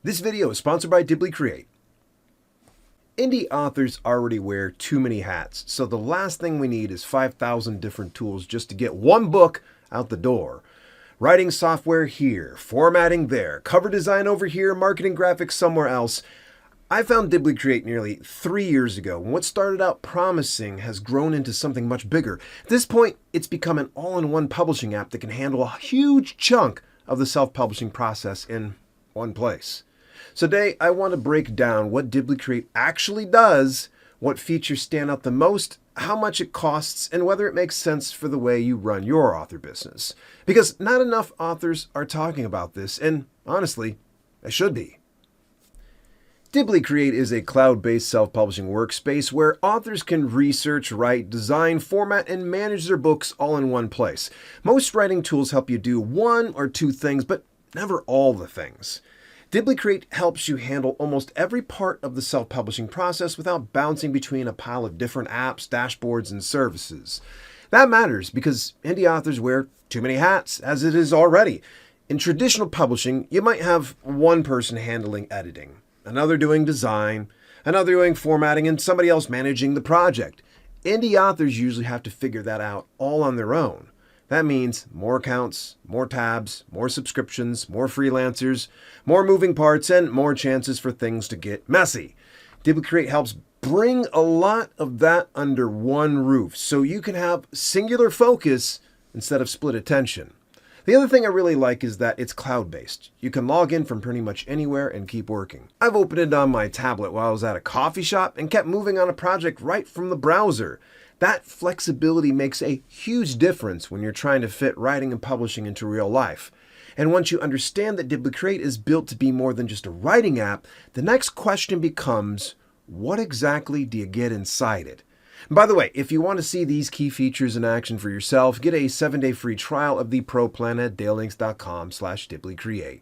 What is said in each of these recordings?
This video is sponsored by Dibbly Create. Indie authors already wear too many hats, so the last thing we need is 5,000 different tools just to get one book out the door. Writing software here, formatting there, cover design over here, marketing graphics somewhere else. I found Dibbly Create nearly 3 years ago, and what started out promising has grown into something much bigger. At this point, it's become an all-in-one publishing app that can handle a huge chunk of the self-publishing process in one place. So today, I want to break down what Dibbly Create actually does, what features stand out the most, how much it costs, and whether it makes sense for the way you run your author business. Because not enough authors are talking about this, and honestly, they should be. Dibbly Create is a cloud-based self-publishing workspace where authors can research, write, design, format, and manage their books all in one place. Most writing tools help you do one or two things, but never all the things. Dibbly Create helps you handle almost every part of the self-publishing process without bouncing between a pile of different apps, dashboards, and services. That matters because indie authors wear too many hats, as it is already. In traditional publishing, you might have one person handling editing, another doing design, another doing formatting, and somebody else managing the project. Indie authors usually have to figure that out all on their own. That means more accounts, more tabs, more subscriptions, more freelancers, more moving parts, and more chances for things to get messy. Dibbly Create helps bring a lot of that under one roof so you can have singular focus instead of split attention. The other thing I really like is that it's cloud-based. You can log in from pretty much anywhere and keep working. I've opened it on my tablet while I was at a coffee shop and kept moving on a project right from the browser. That flexibility makes a huge difference when you're trying to fit writing and publishing into real life. And once you understand that Dibbly Create is built to be more than just a writing app, the next question becomes, what exactly do you get inside it? And by the way, if you want to see these key features in action for yourself, get a 7-day free trial of the Pro plan at dalelinks.com/dibblycreate.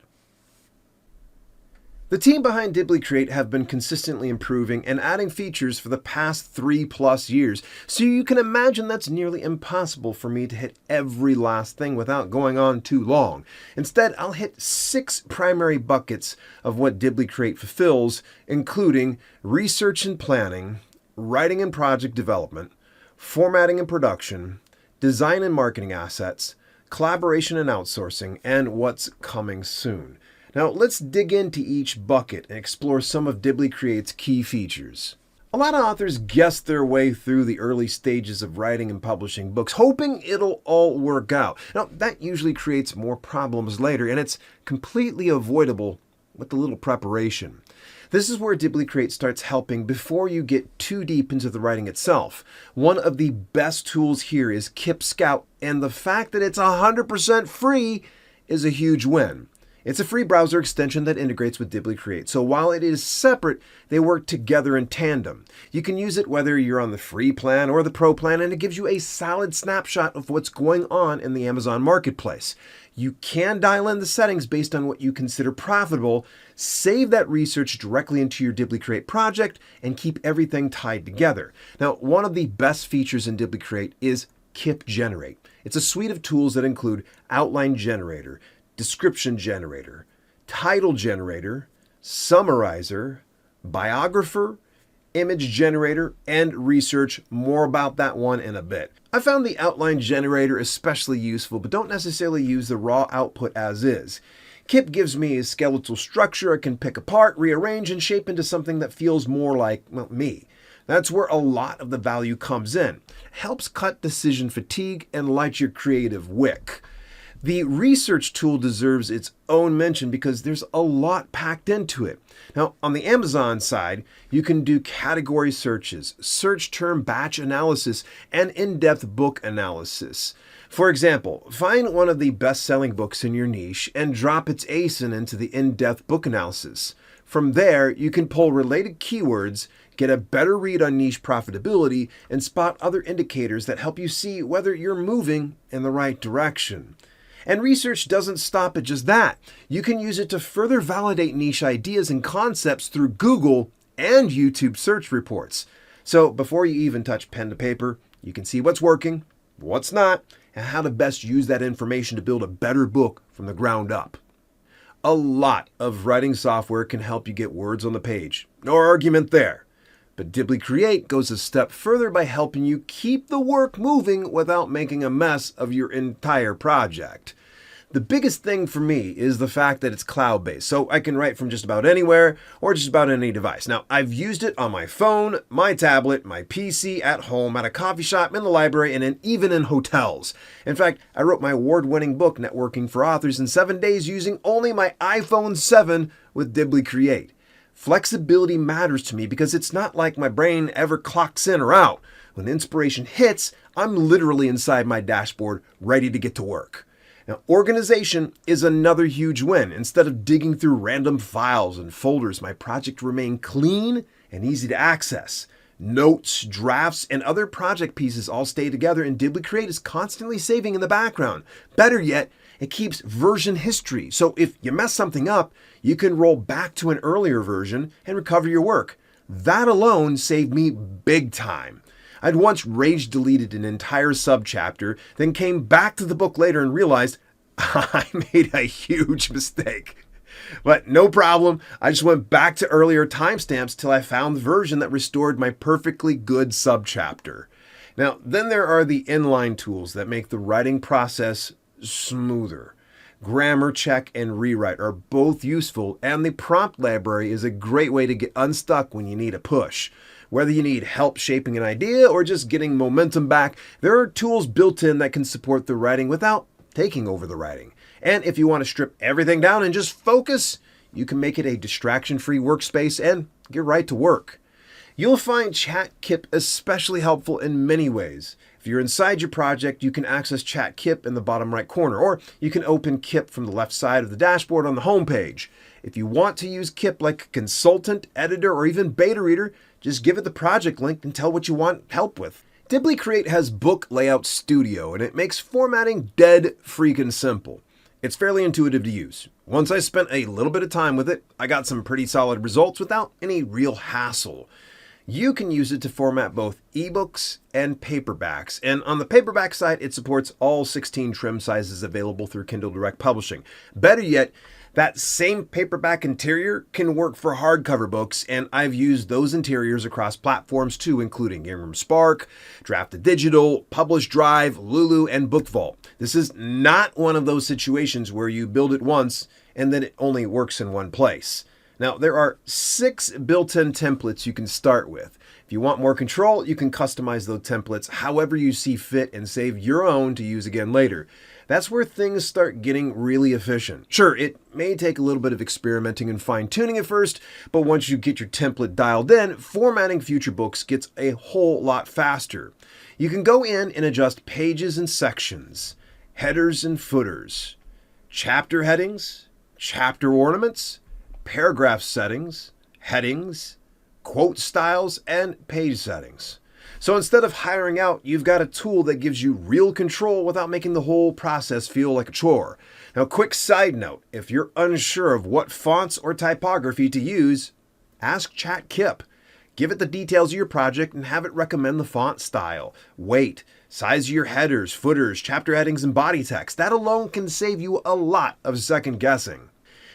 The team behind Dibbly Create have been consistently improving and adding features for the past 3+ years, so you can imagine that's nearly impossible for me to hit every last thing without going on too long. Instead, I'll hit 6 primary buckets of what Dibbly Create fulfills, including research and planning, writing and project development, formatting and production, design and marketing assets, collaboration and outsourcing, and what's coming soon. Now, let's dig into each bucket and explore some of Dibbly Create's key features. A lot of authors guess their way through the early stages of writing and publishing books, hoping it'll all work out. Now, that usually creates more problems later, and it's completely avoidable with a little preparation. This is where Dibbly Create starts helping before you get too deep into the writing itself. One of the best tools here is Kip Scout, and the fact that it's 100% free is a huge win. It's a free browser extension that integrates with Dibbly Create, so while it is separate, they work together in tandem. You can use it whether you're on the free plan or the pro plan, and it gives you a solid snapshot of what's going on in the Amazon marketplace. You can dial in the settings based on what you consider profitable, save that research directly into your Dibbly Create project, and keep everything tied together. Now, one of the best features in Dibbly Create is Kip Generate. It's a suite of tools that include Outline Generator, Description Generator, Title Generator, Summarizer, Biographer, Image Generator, and Research. More about that one in a bit. I found the Outline Generator especially useful, but don't necessarily use the raw output as is. Kip gives me a skeletal structure I can pick apart, rearrange, and shape into something that feels more like, well, me. That's where a lot of the value comes in. It helps cut decision fatigue and light your creative wick. The research tool deserves its own mention because there's a lot packed into it. Now, on the Amazon side, you can do category searches, search term batch analysis, and in-depth book analysis. For example, find one of the best-selling books in your niche and drop its ASIN into the in-depth book analysis. From there, you can pull related keywords, get a better read on niche profitability, and spot other indicators that help you see whether you're moving in the right direction. And research doesn't stop at just that. You can use it to further validate niche ideas and concepts through Google and YouTube search reports. So before you even touch pen to paper, you can see what's working, what's not, and how to best use that information to build a better book from the ground up. A lot of writing software can help you get words on the page. No argument there. But Dibbly Create goes a step further by helping you keep the work moving without making a mess of your entire project. The biggest thing for me is the fact that it's cloud-based, so I can write from just about anywhere or just about any device. Now, I've used it on my phone, my tablet, my PC, at home, at a coffee shop, in the library, and even in hotels. In fact, I wrote my award-winning book, Networking for Authors, in 7 days using only my iPhone 7 with Dibbly Create. Flexibility matters to me because it's not like my brain ever clocks in or out. When the inspiration hits, I'm literally inside my dashboard, ready to get to work. Now, organization is another huge win. Instead of digging through random files and folders, my project remained clean and easy to access. Notes, drafts, and other project pieces all stay together, and Dibbly Create is constantly saving in the background. Better yet, it keeps version history. So if you mess something up, you can roll back to an earlier version and recover your work. That alone saved me big time. I'd once rage deleted an entire subchapter, then came back to the book later and realized I made a huge mistake. But no problem, I just went back to earlier timestamps till I found the version that restored my perfectly good subchapter. Now, then there are the inline tools that make the writing process smoother. Grammar check and rewrite are both useful, and the prompt library is a great way to get unstuck when you need a push. Whether you need help shaping an idea or just getting momentum back, there are tools built in that can support the writing without taking over the writing. And if you want to strip everything down and just focus, you can make it a distraction-free workspace and get right to work. You'll find ChatKip especially helpful in many ways. If you're inside your project, you can access ChatKip in the bottom right corner, or you can open Kip from the left side of the dashboard on the home page. If you want to use Kip like a consultant, editor, or even beta reader, just give it the project link and tell what you want help with. Dibbly Create has Book Layout Studio, and it makes formatting dead freaking simple. It's fairly intuitive to use. Once I spent a little bit of time with it, I got some pretty solid results without any real hassle. You can use it to format both ebooks and paperbacks, and on the paperback side, it supports all 16 trim sizes available through Kindle Direct Publishing. Better yet, that same paperback interior can work for hardcover books, and I've used those interiors across platforms too, including Ingram Spark, Draft Digital, Publish Drive, Lulu, and Book Vault. This is not one of those situations where you build it once and then it only works in one place. Now, there are 6 built-in templates you can start with. If you want more control, you can customize those templates however you see fit and save your own to use again later. That's where things start getting really efficient. Sure, it may take a little bit of experimenting and fine-tuning at first, but once you get your template dialed in, formatting future books gets a whole lot faster. You can go in and adjust pages and sections, headers and footers, chapter headings, chapter ornaments, paragraph settings, headings, quote styles, and page settings. So instead of hiring out, you've got a tool that gives you real control without making the whole process feel like a chore. Now, quick side note, if you're unsure of what fonts or typography to use, ask ChatKip. Give it the details of your project and have it recommend the font style, weight, size of your headers, footers, chapter headings, and body text. That alone can save you a lot of second guessing.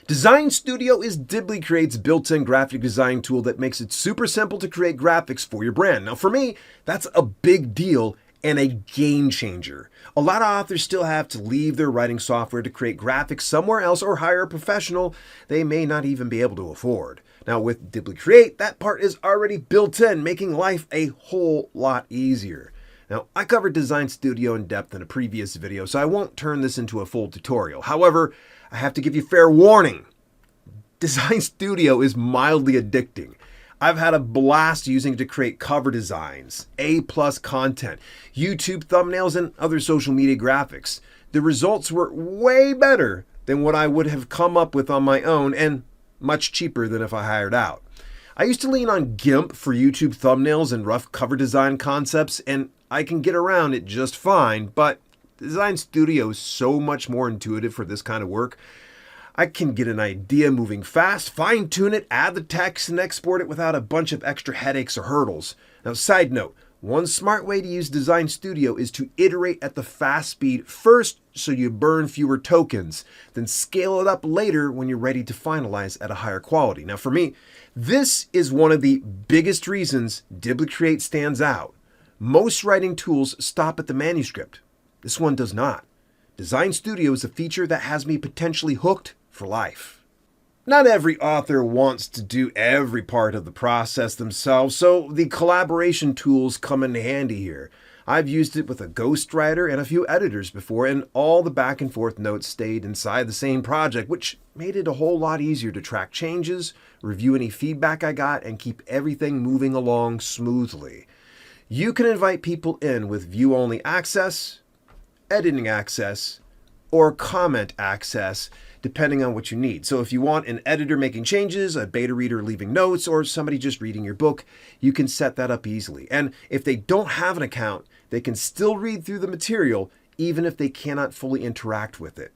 Design Studio is Dibbly Create's built-in graphic design tool that makes it super simple to create graphics for your brand. Now, for me, that's a big deal and a game changer. A lot of authors still have to leave their writing software to create graphics somewhere else or hire a professional they may not even be able to afford. Now, with Dibbly Create, that part is already built in, making life a whole lot easier. Now, I covered Design Studio in depth in a previous video, so I won't turn this into a full tutorial. However, I have to give you fair warning. Design Studio is mildly addicting. I've had a blast using it to create cover designs, A+ content, YouTube thumbnails, and other social media graphics. The results were way better than what I would have come up with on my own, and much cheaper than if I hired out. I used to lean on GIMP for YouTube thumbnails and rough cover design concepts, and I can get around it just fine, but Design Studio is so much more intuitive for this kind of work. I can get an idea moving fast, fine-tune it, add the text, and export it without a bunch of extra headaches or hurdles. Now, side note, one smart way to use Design Studio is to iterate at the fast speed first so you burn fewer tokens, then scale it up later when you're ready to finalize at a higher quality. Now for me, this is one of the biggest reasons Dibbly Create stands out. Most writing tools stop at the manuscript. This one does not. Design Studio is a feature that has me potentially hooked for life. Not every author wants to do every part of the process themselves, so the collaboration tools come in handy here. I've used it with a ghostwriter and a few editors before, and all the back and forth notes stayed inside the same project, which made it a whole lot easier to track changes, review any feedback I got, and keep everything moving along smoothly. You can invite people in with view-only access, editing access, or comment access, depending on what you need. So if you want an editor making changes, a beta reader leaving notes, or somebody just reading your book, you can set that up easily. And if they don't have an account, they can still read through the material, even if they cannot fully interact with it.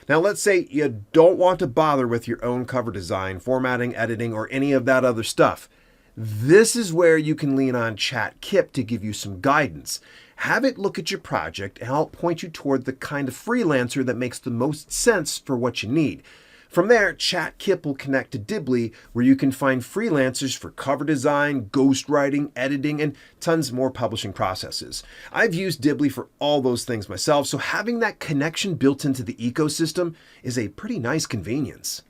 Now let's say you don't want to bother with your own cover design, formatting, editing, or any of that other stuff. This is where you can lean on ChatKip to give you some guidance. Have it look at your project and help point you toward the kind of freelancer that makes the most sense for what you need. From there, ChatKip will connect to Dibbly, where you can find freelancers for cover design, ghostwriting, editing, and tons more publishing processes. I've used Dibbly for all those things myself, so having that connection built into the ecosystem is a pretty nice convenience.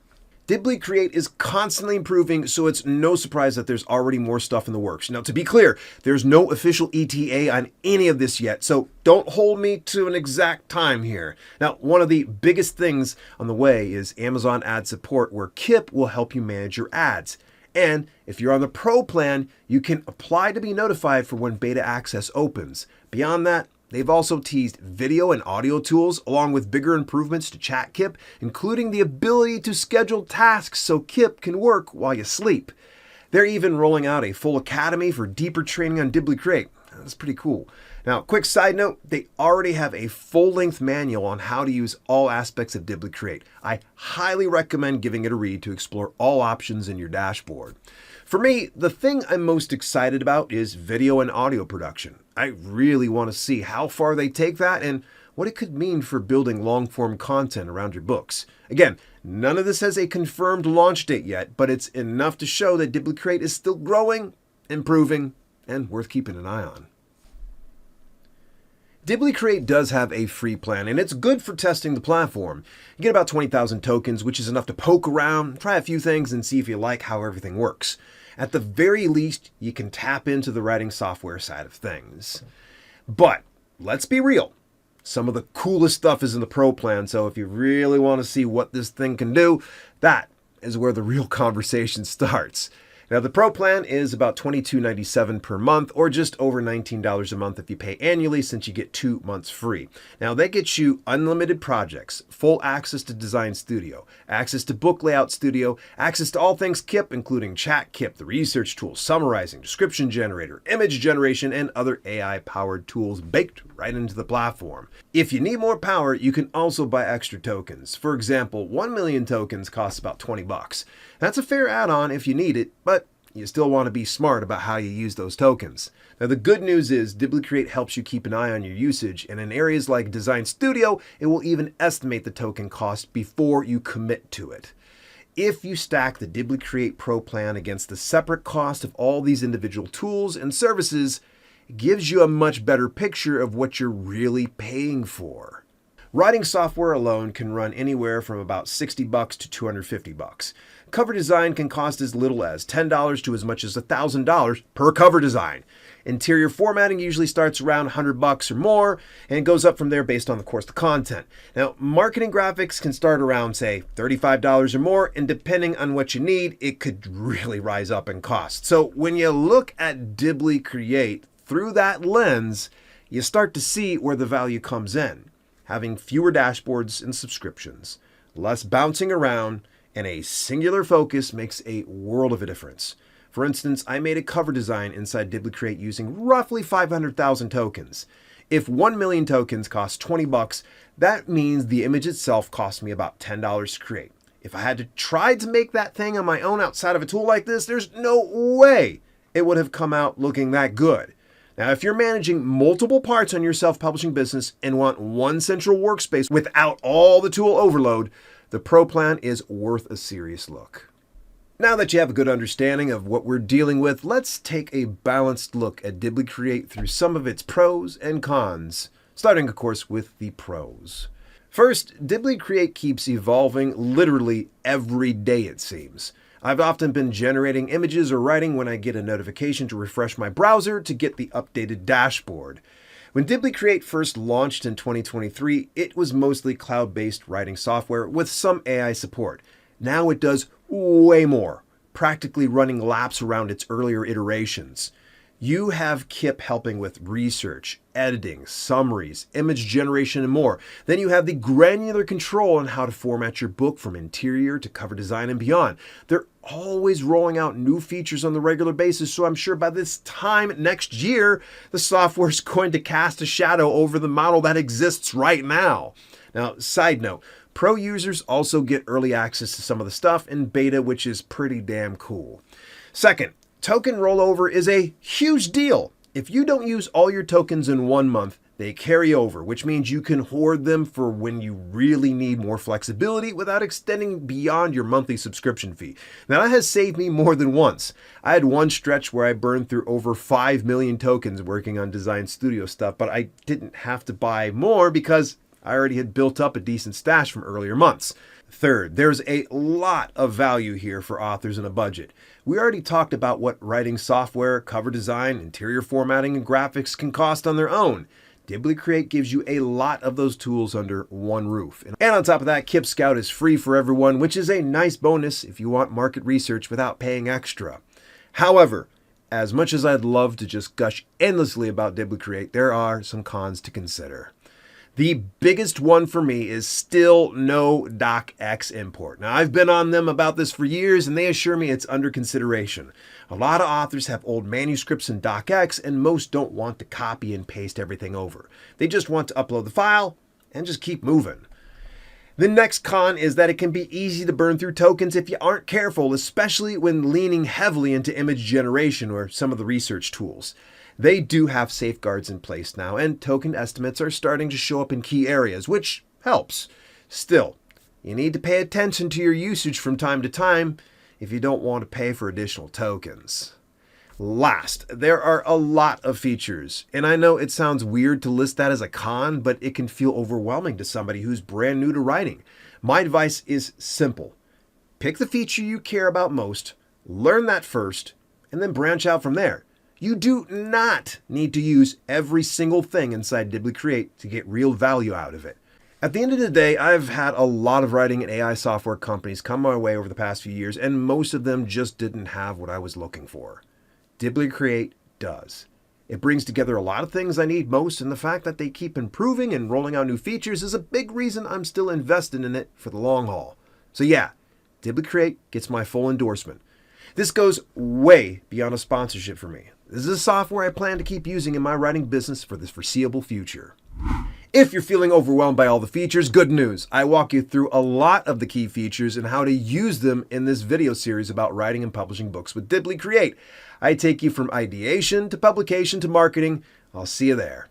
Dibbly Create is constantly improving, so it's no surprise that there's already more stuff in the works. Now, to be clear, there's no official ETA on any of this yet, so don't hold me to an exact time here. Now, one of the biggest things on the way is Amazon ad support, where Kip will help you manage your ads. And if you're on the Pro plan, you can apply to be notified for when beta access opens. Beyond that, they've also teased video and audio tools along with bigger improvements to ChatKip, including the ability to schedule tasks so Kip can work while you sleep. They're even rolling out a full academy for deeper training on Dibbly Create. That's pretty cool. Now, quick side note, they already have a full-length manual on how to use all aspects of Dibbly Create. I highly recommend giving it a read to explore all options in your dashboard. For me, the thing I'm most excited about is video and audio production. I really want to see how far they take that and what it could mean for building long-form content around your books. Again, none of this has a confirmed launch date yet, but it's enough to show that Dibbly Create is still growing, improving, and worth keeping an eye on. Dibbly Create does have a free plan, and it's good for testing the platform. You get about 20,000 tokens, which is enough to poke around, try a few things, and see if you like how everything works. At the very least, you can tap into the writing software side of things. But let's be real. Some of the coolest stuff is in the Pro plan, so if you really want to see what this thing can do, that is where the real conversation starts. Now, the Pro plan is about $22.97 per month, or just over $19 a month if you pay annually, since you get 2 months free. Now, that gets you unlimited projects, full access to Design Studio, access to Book Layout Studio, access to all things Kip, including ChatKip, the research tool, summarizing, description generator, image generation, and other AI-powered tools baked right into the platform. If you need more power, you can also buy extra tokens. For example, 1 million tokens costs about $20. That's a fair add-on if you need it, but you still want to be smart about how you use those tokens. Now, the good news is Dibbly Create helps you keep an eye on your usage, and in areas like Design Studio, it will even estimate the token cost before you commit to it. If you stack the Dibbly Create Pro plan against the separate cost of all these individual tools and services, it gives you a much better picture of what you're really paying for. Writing software alone can run anywhere from about $60 to $250. Cover design can cost as little as $10 to as much as $1,000 per cover design. Interior formatting usually starts around $100 or more, and it goes up from there based on, of course, the content. Now, marketing graphics can start around, say, $35 or more, and depending on what you need, it could really rise up in cost. So when you look at Dibbly Create through that lens, you start to see where the value comes in. Having fewer dashboards and subscriptions, less bouncing around, and a singular focus makes a world of a difference. For instance, I made a cover design inside Dibbly Create using roughly 500,000 tokens. If 1 million tokens cost $20, that means the image itself cost me about $10 to create. If I had to try to make that thing on my own outside of a tool like this, there's no way it would have come out looking that good. Now, if you're managing multiple parts on your self-publishing business and want one central workspace without all the tool overload, the Pro plan is worth a serious look. Now that you have a good understanding of what we're dealing with, let's take a balanced look at Dibbly Create through some of its pros and cons, starting, of course, with the pros. First, Dibbly Create keeps evolving literally every day, it seems. I've often been generating images or writing when I get a notification to refresh my browser to get the updated dashboard. When Dibbly Create first launched in 2023, it was mostly cloud-based writing software with some AI support. Now it does way more, practically running laps around its earlier iterations. You have Kip helping with research, editing, summaries, image generation, and more. Then you have the granular control on how to format your book from interior to cover design and beyond. They're always rolling out new features on the regular basis, so I'm sure by this time next year, the software is going to cast a shadow over the model that exists right now. Now, side note, Pro users also get early access to some of the stuff in beta, which is pretty damn cool. Second, token rollover is a huge deal. If you don't use all your tokens in 1 month, they carry over, which means you can hoard them for when you really need more flexibility without extending beyond your monthly subscription fee. Now, that has saved me more than once. I had one stretch where I burned through over 5 million tokens working on Design Studio stuff, but I didn't have to buy more because I already had built up a decent stash from earlier months. Third, there's a lot of value here for authors in a budget. We already talked about what writing software, cover design, interior formatting, and graphics can cost on their own. Dibbly Create gives you a lot of those tools under one roof. And on top of that, Kip Scout is free for everyone, which is a nice bonus if you want market research without paying extra. However, as much as I'd love to just gush endlessly about Dibbly Create, there are some cons to consider. The biggest one for me is still no docx import. Now, I've been on them about this for years, and they assure me it's under consideration. A lot of authors have old manuscripts in docx, and most don't want to copy and paste everything over. They just want to upload the file and just keep moving. The next con is that it can be easy to burn through tokens if you aren't careful, especially when leaning heavily into image generation or some of the research tools. They do have safeguards in place now, and token estimates are starting to show up in key areas, which helps. Still, you need to pay attention to your usage from time to time if you don't want to pay for additional tokens. Last, there are a lot of features, and I know it sounds weird to list that as a con, but it can feel overwhelming to somebody who's brand new to writing. My advice is simple. Pick the feature you care about most, learn that first, and then branch out from there. You do not need to use every single thing inside Dibbly Create to get real value out of it. At the end of the day, I've had a lot of writing and AI software companies come my way over the past few years, and most of them just didn't have what I was looking for. Dibbly Create does. It brings together a lot of things I need most, and the fact that they keep improving and rolling out new features is a big reason I'm still invested in it for the long haul. So yeah, Dibbly Create gets my full endorsement. This goes way beyond a sponsorship for me. This is a software I plan to keep using in my writing business for the foreseeable future. If you're feeling overwhelmed by all the features, good news. I walk you through a lot of the key features and how to use them in this video series about writing and publishing books with Dibbly Create. I take you from ideation to publication to marketing. I'll see you there.